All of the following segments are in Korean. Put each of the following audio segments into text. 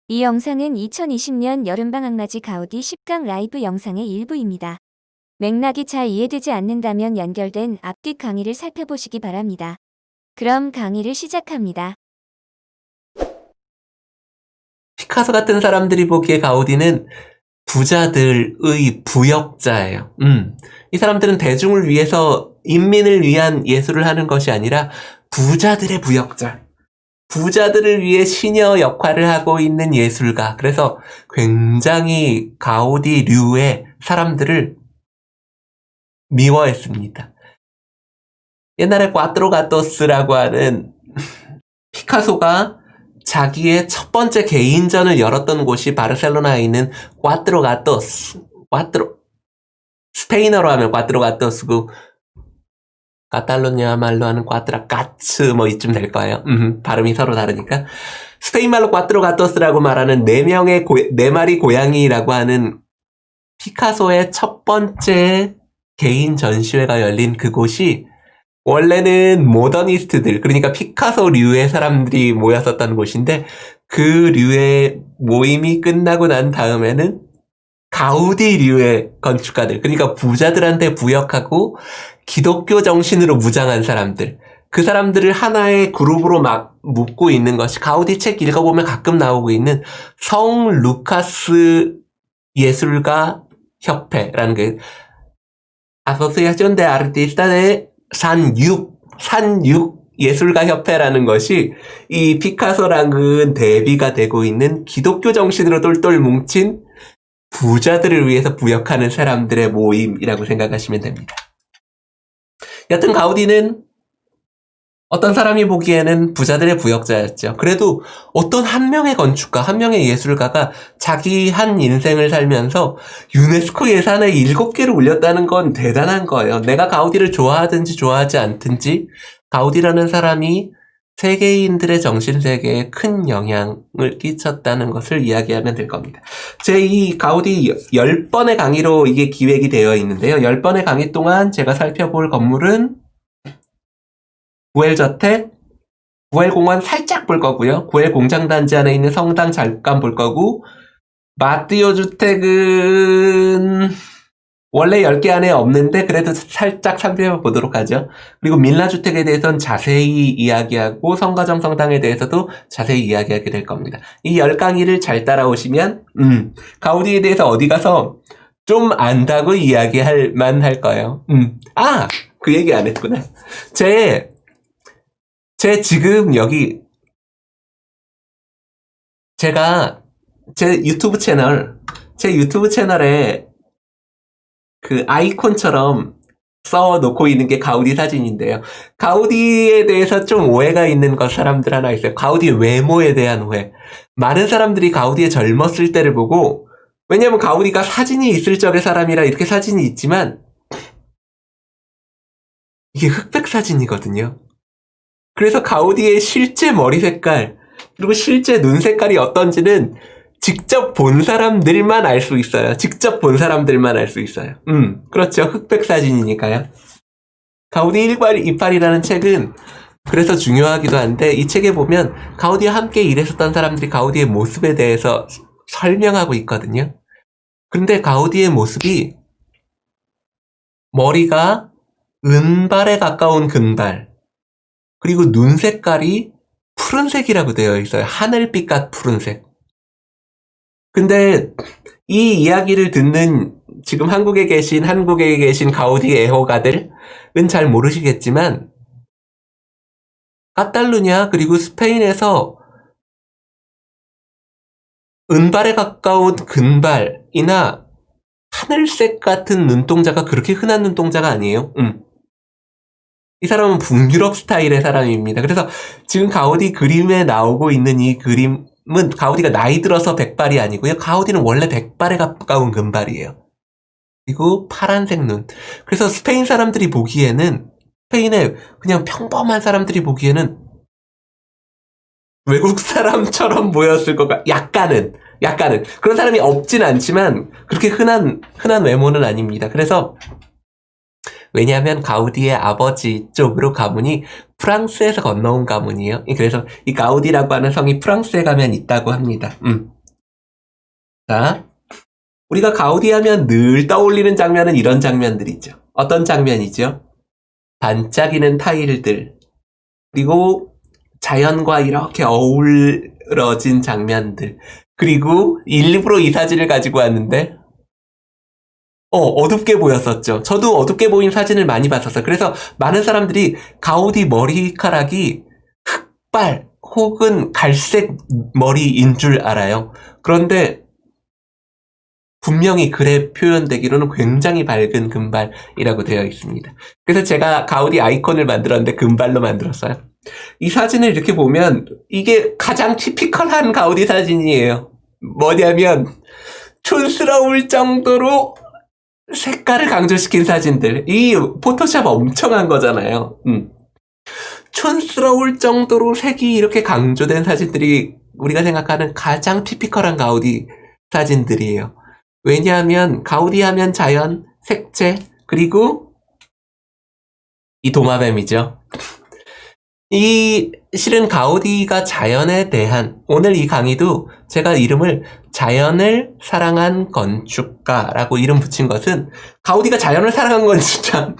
이 영상은 2020년 여름방학맞이 가우디 10강 라이브 영상의 일부입니다. 맥락이 잘 이해되지 않는다면 연결된 앞뒤 강의를 살펴보시기 바랍니다. 그럼 강의를 시작합니다. 피카소 같은 사람들이 보기에 가우디는 부자들의 부역자예요. 이 사람들은 대중을 위해서 인민을 위한 예술을 하는 것이 아니라 부자들의 부역자. 부자들을 위해 시녀 역할을 하고 있는 예술가. 그래서 굉장히 가우디류의 사람들을 미워했습니다. 옛날에 꽈트로가토스라고 하는 피카소가 자기의 첫 번째 개인전을 열었던 곳이 바르셀로나에 있는 꽈트로가토스. 스페인어로 하면 꽈트로가토스고 카탈로니아 말로 하는 꽈트라까츠 뭐 이쯤 될 거예요. 발음이 서로 다르니까. 스페인 말로 꽈트로가토스라고 말하는 네 마리 고양이라고 하는 피카소의 첫 번째 개인 전시회가 열린 그곳이 원래는 모더니스트들, 그러니까 피카소류의 사람들이 모였었던 곳인데 그 류의 모임이 끝나고 난 다음에는 가우디류의 건축가들, 그러니까 부자들한테 부역하고 기독교 정신으로 무장한 사람들, 그 사람들을 하나의 그룹으로 막 묶고 있는 것이 가우디 책 읽어보면 가끔 나오고 있는 성 루카스 예술가 협회라는 게 Asociación de Artistas de 산육 예술가 협회라는 것이 이 피카소랑은 대비가 되고 있는 기독교 정신으로 똘똘 뭉친 부자들을 위해서 부역하는 사람들의 모임이라고 생각하시면 됩니다. 여튼 가우디는 어떤 사람이 보기에는 부자들의 부역자였죠. 그래도 어떤 한 명의 건축가, 한 명의 예술가가 자기 한 인생을 살면서 유네스코 예산에 7개를 올렸다는 건 대단한 거예요. 내가 가우디를 좋아하든지 좋아하지 않든지 가우디라는 사람이 세계인들의 정신세계에 큰 영향을 끼쳤다는 것을 이야기하면 될 겁니다. 제 이 가우디 10번의 강의로 이게 기획이 되어 있는데요. 10번의 강의 동안 제가 살펴볼 건물은 구엘저택, 구엘공원 살짝 볼 거고요. 구엘 공장단지 안에 있는 성당 잠깐 볼 거고, 마띠오 주택은 원래 10개 안에 없는데 그래도 살짝 살펴보도록 하죠. 그리고 밀라 주택에 대해서는 자세히 이야기하고 성가정 성당에 대해서도 자세히 이야기하게 될 겁니다. 이 10강의를 잘 따라오시면 가우디에 대해서 어디 가서 좀 안다고 이야기할 만할 거예요. 그 얘기 안 했구나. 제 지금 여기 제가 제 유튜브 채널에 그 아이콘처럼 써놓고 있는 게 가우디 사진인데요. 가우디에 대해서 좀 오해가 있는 사람들 하나 있어요. 가우디 외모에 대한 오해. 많은 사람들이 가우디의 젊었을 때를 보고, 왜냐면 가우디가 사진이 있을 적의 사람이라 이렇게 사진이 있지만 이게 흑백 사진이거든요. 그래서 가우디의 실제 머리 색깔, 그리고 실제 눈 색깔이 어떤지는 직접 본 사람들만 알 수 있어요. 직접 본 사람들만 알 수 있어요. 그렇죠. 흑백 사진이니까요. 가우디 128이라는 책은 그래서 중요하기도 한데, 이 책에 보면 가우디와 함께 일했었던 사람들이 가우디의 모습에 대해서 설명하고 있거든요. 근데 가우디의 모습이 머리가 은발에 가까운 금발, 그리고 눈 색깔이 푸른색이라고 되어 있어요. 하늘빛 같은 푸른색. 근데 이 이야기를 듣는 지금 한국에 계신 가우디 애호가들은 잘 모르시겠지만 카탈루냐 그리고 스페인에서 은발에 가까운 금발이나 하늘색 같은 눈동자가 그렇게 흔한 눈동자가 아니에요. 이 사람은 북유럽 스타일의 사람입니다. 그래서 지금 가우디 그림에 나오고 있는 이 그림은 가우디가 나이 들어서 백발이 아니고요. 가우디는 원래 백발에 가까운 금발이에요. 그리고 파란색 눈. 그래서 스페인 사람들이 보기에는, 스페인의 그냥 평범한 사람들이 보기에는 외국 사람처럼 보였을 것 약간은. 그런 사람이 없진 않지만 그렇게 흔한 외모는 아닙니다. 그래서 왜냐하면 가우디의 아버지 쪽으로 가문이 프랑스에서 건너온 가문이에요. 그래서 이 가우디라고 하는 성이 프랑스에 가면 있다고 합니다. 자, 우리가 가우디 하면 늘 떠올리는 장면은 이런 장면들이죠. 어떤 장면이죠? 반짝이는 타일들, 그리고 자연과 이렇게 어우러진 장면들, 그리고 일부러 이 사진을 가지고 왔는데 어둡게 보였었죠. 저도 어둡게 보인 사진을 많이 봤었어요. 그래서 많은 사람들이 가우디 머리카락이 흑발 혹은 갈색 머리인 줄 알아요. 그런데 분명히 글에 표현되기로는 굉장히 밝은 금발이라고 되어 있습니다. 그래서 제가 가우디 아이콘을 만들었는데 금발로 만들었어요. 이 사진을 이렇게 보면 이게 가장 티피컬한 가우디 사진이에요. 뭐냐면 촌스러울 정도로 색깔을 강조시킨 사진들. 이 포토샵 엄청 한 거잖아요. 촌스러울 정도로 색이 이렇게 강조된 사진들이 우리가 생각하는 가장 티피컬한 가우디 사진들이에요. 왜냐하면 가우디 하면 자연, 색채, 그리고 이 도마뱀이죠. 이 실은 가우디가 자연에 대한 오늘 이 강의도 제가 이름을 자연을 사랑한 건축가라고 이름 붙인 것은 가우디가 자연을 사랑한 건 진짜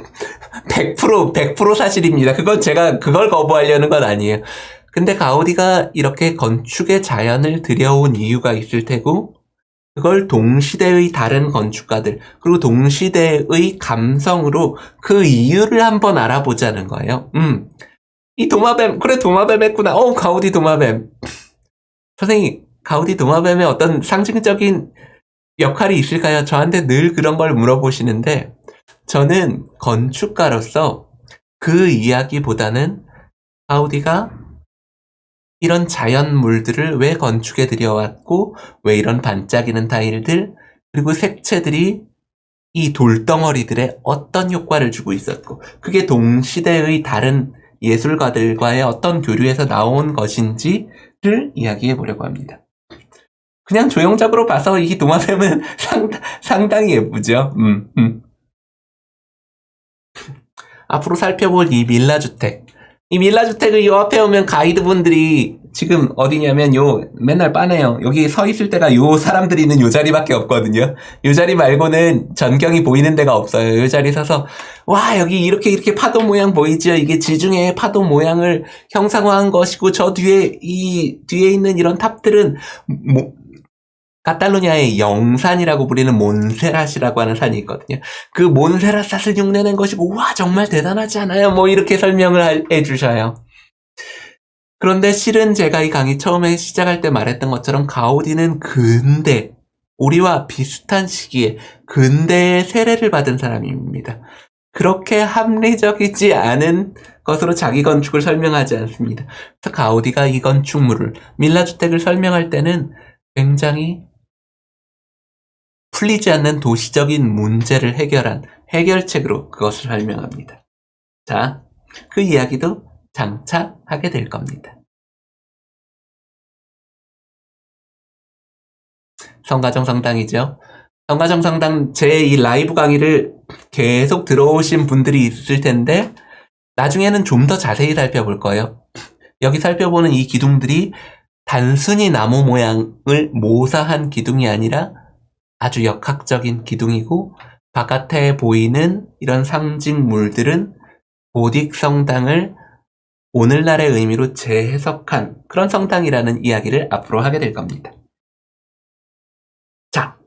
100% 사실입니다. 그건 제가 그걸 거부하려는 건 아니에요. 근데 가우디가 이렇게 건축의 자연을 들여온 이유가 있을 테고 그걸 동시대의 다른 건축가들 그리고 동시대의 감성으로 그 이유를 한번 알아보자는 거예요. 이 도마뱀, 그래 도마뱀 했구나. 가우디 도마뱀. 선생님, 가우디 도마뱀의 어떤 상징적인 역할이 있을까요? 저한테 늘 그런 걸 물어보시는데 저는 건축가로서 그 이야기보다는 가우디가 이런 자연물들을 왜 건축에 들여왔고 왜 이런 반짝이는 타일들 그리고 색채들이 이 돌덩어리들에 어떤 효과를 주고 있었고 그게 동시대의 다른 예술가들과의 어떤 교류에서 나온 것인지를 이야기해 보려고 합니다. 그냥 조형적으로 봐서 이 도마뱀은 상당히 예쁘죠. 앞으로 살펴볼 이 밀라주택. 이 밀라주택을 요 앞에 오면 가이드분들이 지금 어디냐면 맨날 빠네요. 여기 서 있을 때가 요 사람들이 있는 요 자리밖에 없거든요. 요 자리 말고는 전경이 보이는 데가 없어요. 요 자리 서서 와 여기 이렇게 파도 모양 보이죠? 이게 지중해의 파도 모양을 형상화한 것이고 저 뒤에 뒤에 있는 이런 탑들은 카탈루냐의 영산이라고 부리는 몬세라시라고 하는 산이 있거든요. 그 몬세라삿을 흉내낸 것이고 와 정말 대단하지 않아요? 이렇게 설명을 해주셔요. 그런데 실은 제가 이 강의 처음에 시작할 때 말했던 것처럼 가우디는 근대, 우리와 비슷한 시기에 근대의 세례를 받은 사람입니다. 그렇게 합리적이지 않은 것으로 자기 건축을 설명하지 않습니다. 그래서 가우디가 이 건축물을, 밀라주택을 설명할 때는 굉장히 풀리지 않는 도시적인 문제를 해결한 해결책으로 그것을 설명합니다. 자, 그 이야기도 장차 하게 될 겁니다. 성가정 성당이죠. 성가정 성당 제 이 라이브 강의를 계속 들어오신 분들이 있을 텐데 나중에는 좀 더 자세히 살펴볼 거예요. 여기 살펴보는 이 기둥들이 단순히 나무 모양을 모사한 기둥이 아니라 아주 역학적인 기둥이고 바깥에 보이는 이런 상징물들은 고딕 성당을 오늘날의 의미로 재해석한 그런 성당이라는 이야기를 앞으로 하게 될 겁니다. 자,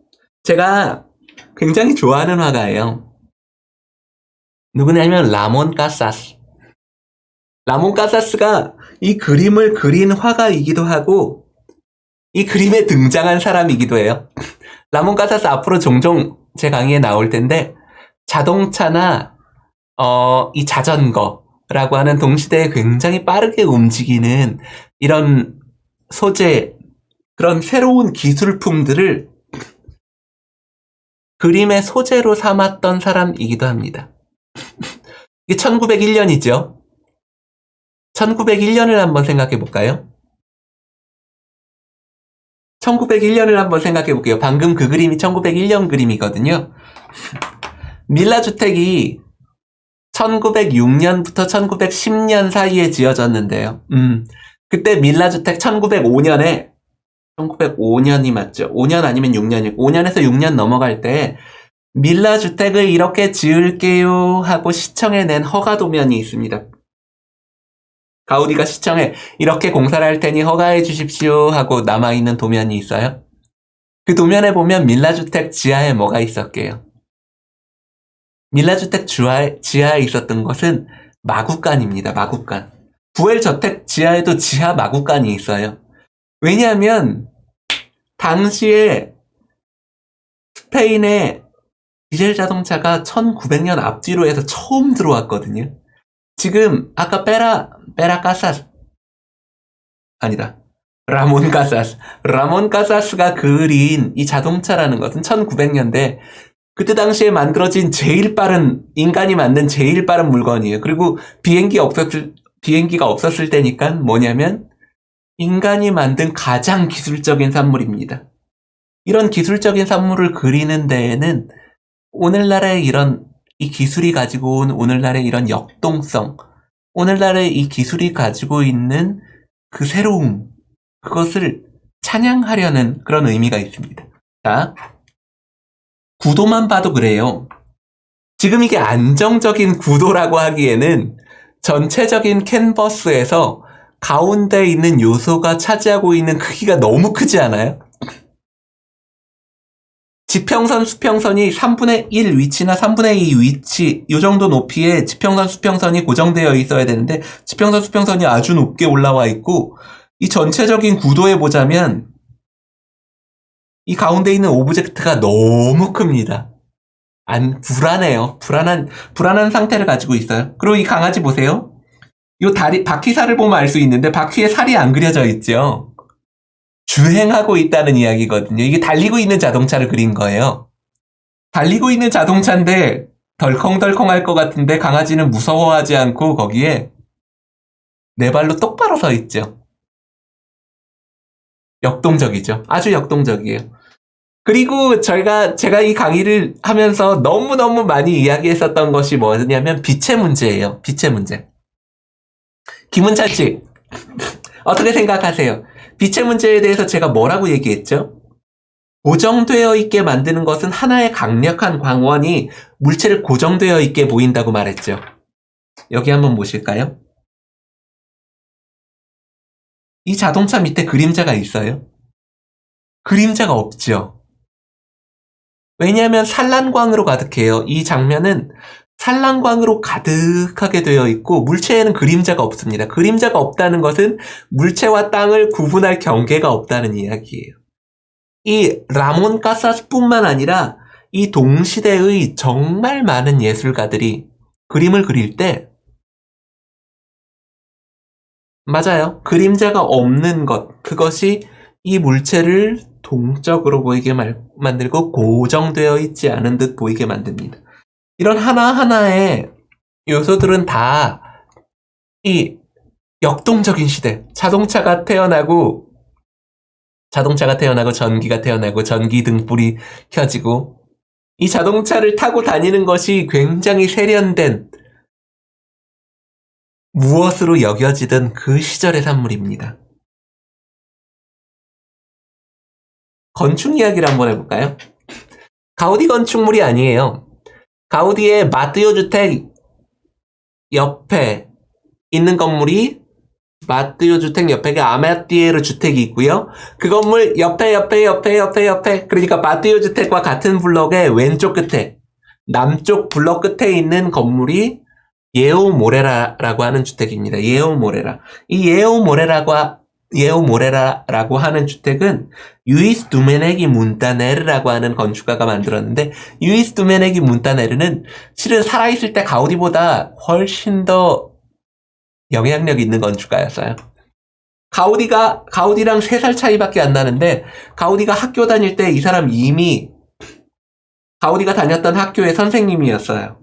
제가 굉장히 좋아하는 화가예요. 누구냐면 라몬 카사스. 라몬 카사스가 이 그림을 그린 화가이기도 하고 이 그림에 등장한 사람이기도 해요. 라몬 카사스 앞으로 종종 제 강의에 나올 텐데 자동차나 이 자전거라고 하는 동시대에 굉장히 빠르게 움직이는 이런 소재, 그런 새로운 기술품들을 그림의 소재로 삼았던 사람이기도 합니다. 이게 1901년이죠. 1901년을 한번 생각해 볼까요? 1901년을 한번 생각해 볼게요. 방금 그 그림이 1901년 그림이거든요. 밀라주택이 1906년부터 1910년 사이에 지어졌는데요. 그때 밀라주택 1905년에 1905년이 맞죠. 5년 아니면 6년이 5년에서 6년 넘어갈 때 밀라 주택을 이렇게 지을게요 하고 시청해낸 허가도면이 있습니다. 가우디가 시청에 이렇게 공사를 할 테니 허가해 주십시오 하고 남아있는 도면이 있어요. 그 도면에 보면 밀라 주택 지하에 뭐가 있었게요? 밀라 주택 지하에 있었던 것은 마구간입니다. 마구간. 부엘 저택 지하에도 지하 마구간이 있어요. 왜냐하면 당시에 스페인에 디젤 자동차가 1900년 앞뒤로 해서 처음 들어왔거든요. 지금 아까 베라 카사스 아니다. 라몬 카사스가 그린 이 자동차라는 것은 1900년대 그때 당시에 만들어진 인간이 만든 제일 빠른 물건이에요. 그리고 비행기가 없었을 때니까 뭐냐면 인간이 만든 가장 기술적인 산물입니다. 이런 기술적인 산물을 그리는 데에는 오늘날의 이 기술이 가지고 온 오늘날의 이런 역동성, 오늘날의 이 기술이 가지고 있는 그 새로움, 그것을 찬양하려는 그런 의미가 있습니다. 자, 구도만 봐도 그래요. 지금 이게 안정적인 구도라고 하기에는 전체적인 캔버스에서 가운데 있는 요소가 차지하고 있는 크기가 너무 크지 않아요? 지평선, 수평선이 3분의 1 위치나 3분의 2 위치, 이 정도 높이에 지평선, 수평선이 고정되어 있어야 되는데 지평선, 수평선이 아주 높게 올라와 있고 이 전체적인 구도에 보자면 이 가운데 있는 오브젝트가 너무 큽니다. 불안해요. 불안한 상태를 가지고 있어요. 그리고 이 강아지 보세요. 이 바퀴살을 보면 알 수 있는데 바퀴에 살이 안 그려져 있죠. 주행하고 있다는 이야기거든요. 이게 달리고 있는 자동차를 그린 거예요. 달리고 있는 자동차인데 덜컹덜컹할 것 같은데 강아지는 무서워하지 않고 거기에 네 발로 똑바로 서 있죠. 역동적이죠. 아주 역동적이에요. 그리고 제가 이 강의를 하면서 너무너무 많이 이야기했었던 것이 뭐냐면 빛의 문제예요. 빛의 문제. 김은찬 씨, 어떻게 생각하세요? 빛의 문제에 대해서 제가 뭐라고 얘기했죠? 고정되어 있게 만드는 것은 하나의 강력한 광원이 물체를 고정되어 있게 보인다고 말했죠. 여기 한번 보실까요? 이 자동차 밑에 그림자가 있어요? 그림자가 없죠. 왜냐하면 산란광으로 가득해요. 이 장면은 산란광으로 가득하게 되어 있고 물체에는 그림자가 없습니다. 그림자가 없다는 것은 물체와 땅을 구분할 경계가 없다는 이야기예요. 이 라몬 카사스뿐만 아니라 이 동시대의 정말 많은 예술가들이 그림을 그릴 때 맞아요. 그림자가 없는 것, 그것이 이 물체를 동적으로 보이게 만들고 고정되어 있지 않은 듯 보이게 만듭니다. 이런 하나하나의 요소들은 다 이 역동적인 시대, 자동차가 태어나고 전기가 태어나고 전기 등불이 켜지고 이 자동차를 타고 다니는 것이 굉장히 세련된 무엇으로 여겨지던 그 시절의 산물입니다. 건축 이야기를 한번 해볼까요? 가우디 건축물이 아니에요. 가우디의 마띠오 주택 옆에 있는 건물이 마띠오 주택 옆에 아마띠에르 주택이 있고요. 그 건물 옆에 그러니까 마띠오 주택과 같은 블럭의 왼쪽 끝에 남쪽 블럭 끝에 있는 건물이 예오 모레라라고 하는 주택입니다. 예오 모레라. 이 예오 모레라라고 하는 주택은 유이스 두메네기 문타네르라고 하는 건축가가 만들었는데 유이스 두메네기 문타네르는 실은 살아있을 때 가우디보다 훨씬 더 영향력 있는 건축가였어요. 가우디랑 3살 차이밖에 안 나는데 가우디가 학교 다닐 때 이 사람 이미 가우디가 다녔던 학교의 선생님이었어요.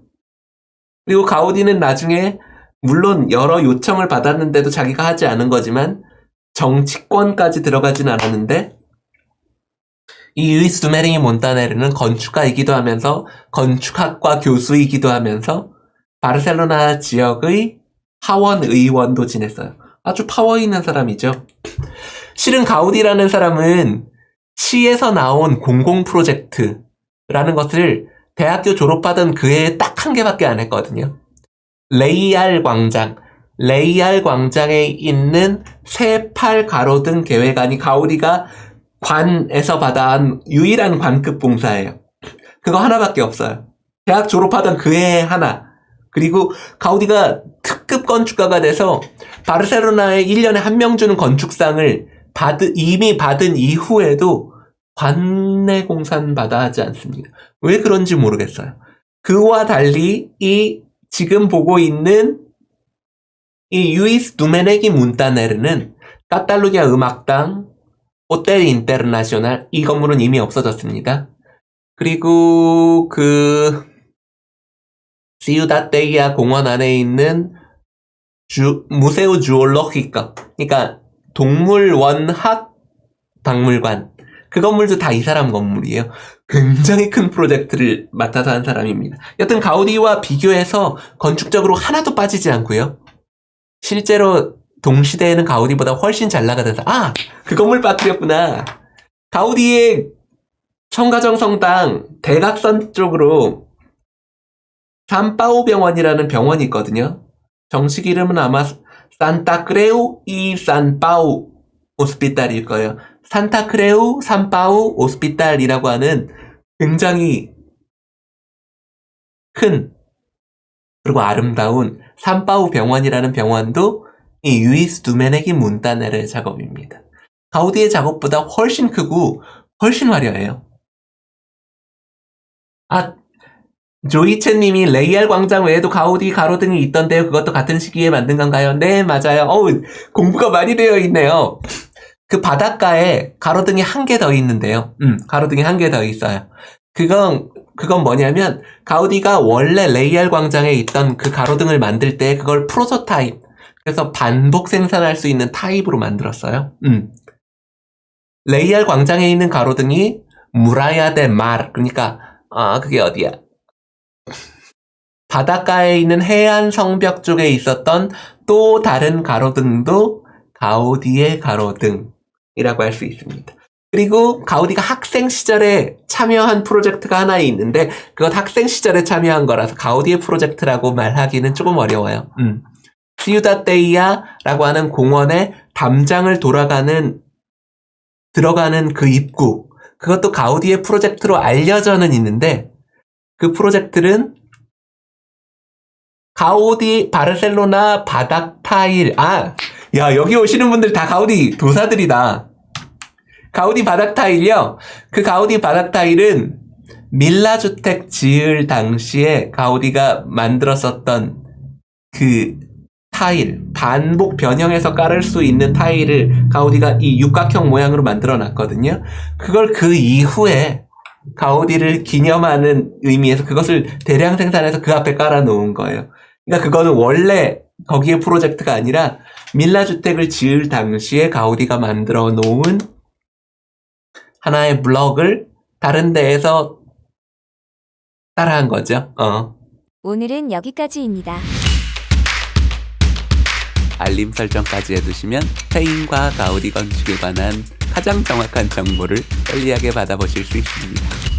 그리고 가우디는 나중에 물론 여러 요청을 받았는데도 자기가 하지 않은 거지만 정치권까지 들어가진 않았는데 이 유이스 두메링이 몬타네르는 건축가이기도 하면서 건축학과 교수이기도 하면서 바르셀로나 지역의 하원 의원도 지냈어요. 아주 파워 있는 사람이죠. 실은 가우디라는 사람은 시에서 나온 공공 프로젝트라는 것을 대학교 졸업하던 그 해에 딱 한 개밖에 안 했거든요. 레이알 광장. 레이알 광장에 있는 새8 가로등 계획안이 가우디가 관에서 받아온 유일한 관급 봉사예요. 그거 하나밖에 없어요. 대학 졸업하던 그 해에 하나. 그리고 가우디가 특급 건축가가 돼서 바르셀로나에 1년에 한 명 주는 건축상을 이미 받은 이후에도 관내 공산 받아 하지 않습니다. 왜 그런지 모르겠어요. 그와 달리 지금 보고 있는 이 유이스 두메네기 문타네르는 카탈루냐 음악당, 호텔 인터나셔널, 이 건물은 이미 없어졌습니다. 그리고 시우다 데이아 공원 안에 있는 무세우 주올로히카, 그러니까 동물원학 박물관, 그 건물도 다 이 사람 건물이에요. 굉장히 큰 프로젝트를 맡아서 한 사람입니다. 여튼 가우디와 비교해서 건축적으로 하나도 빠지지 않고요. 실제로 동시대에는 가우디보다 훨씬 잘 나가던 사람. 그 건물 빠뜨렸구나. 가우디의 청가정 성당 대각선 쪽으로 산파오 병원이라는 병원이 있거든요. 정식 이름은 아마 산타크레우 이 산파오 오스피탈일 거예요. 산타크레우 산파오 오스피탈이라고 하는 굉장히 큰 그리고 아름다운 산파오 병원이라는 병원도 이 유이스 두메네기 문타네르의 작업입니다. 가우디의 작업보다 훨씬 크고 훨씬 화려해요. 조이체님이 레이알 광장 외에도 가우디 가로등이 있던데요. 그것도 같은 시기에 만든 건가요? 네, 맞아요. 공부가 많이 되어 있네요. 그 바닷가에 가로등이 한 개 더 있는데요. 가로등이 한 개 더 있어요. 그건 뭐냐면 가우디가 원래 레이알 광장에 있던 그 가로등을 만들 때 그걸 프로토타입, 그래서 반복 생산할 수 있는 타입으로 만들었어요. 레이알 광장에 있는 가로등이 무라야 데 마르, 그러니까 그게 어디야? 바닷가에 있는 해안 성벽 쪽에 있었던 또 다른 가로등도 가우디의 가로등이라고 할 수 있습니다. 그리고 가우디가 학생 시절에 참여한 프로젝트가 하나 있는데 그것 학생 시절에 참여한 거라서 가우디의 프로젝트라고 말하기는 조금 어려워요. 시우다 데이아라고 하는 공원에 담장을 들어가는 그 입구, 그것도 가우디의 프로젝트로 알려져는 있는데 그 프로젝트는 가우디 바르셀로나 바닥 타일. 여기 오시는 분들 다 가우디 도사들이다. 가우디 바닥 타일이요. 그 가우디 바닥 타일은 밀라 주택 지을 당시에 가우디가 만들었었던 그 타일, 반복 변형해서 깔을 수 있는 타일을 가우디가 이 육각형 모양으로 만들어 놨거든요. 그걸 그 이후에 가우디를 기념하는 의미에서 그것을 대량 생산해서 그 앞에 깔아 놓은 거예요. 그러니까 그거는 원래 거기에 프로젝트가 아니라 밀라 주택을 지을 당시에 가우디가 만들어 놓은 하나의 블럭을 다른 데에서 따라한 거죠. 오늘은 여기까지입니다. 알림 설정까지 해두시면 스페인과 가우디 건축에 관한 가장 정확한 정보를 편리하게 받아보실 수 있습니다.